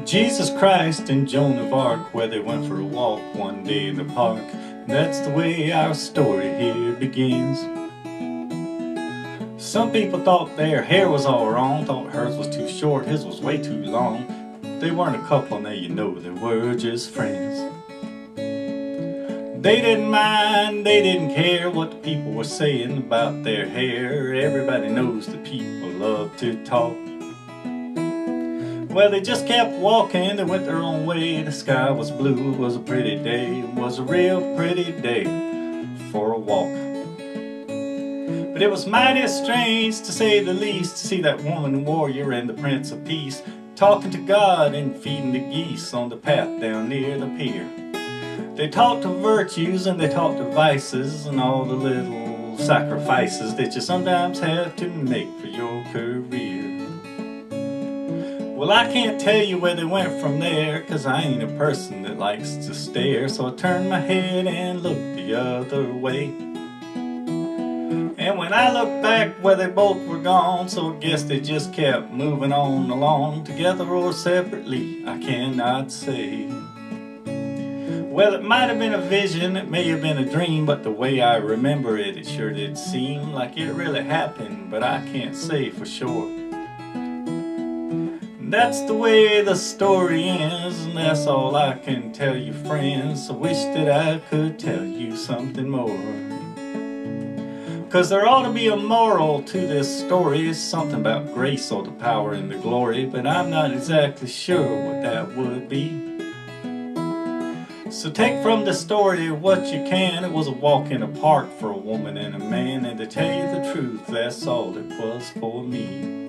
Jesus Christ and Joan of Arc, where they went for a walk one day in the park. That's the way our story here begins. Some people thought their hair was all wrong, thought hers was too short, his was way too long. They weren't a couple, now you know they were just friends. They didn't mind, they didn't care what the people were saying about their hair. Everybody knows that people love to talk. Well, they just kept walking, they went their own way. The sky was blue, it was a pretty day. It was a real pretty day for a walk. But it was mighty strange, to say the least, to see that woman warrior and the Prince of Peace talking to God and feeding the geese on the path down near the pier. They talked of virtues and they talked of vices and all the little sacrifices that you sometimes have to make for your career. Well, I can't tell you where they went from there, 'cause I ain't a person that likes to stare. So I turned my head and looked the other way. And when I looked back, well, they both were gone. So I guess they just kept moving on along, together or separately, I cannot say. Well, it might have been a vision, it may have been a dream, but the way I remember it, it sure did seem like it really happened, but I can't say for sure. That's the way the story ends, and that's all I can tell you, friends. I wish that I could tell you something more, 'cause there ought to be a moral to this story, something about grace or the power and the glory, but I'm not exactly sure what that would be. So take from the story what you can. It was a walk in a park for a woman and a man, and to tell you the truth, that's all it was for me.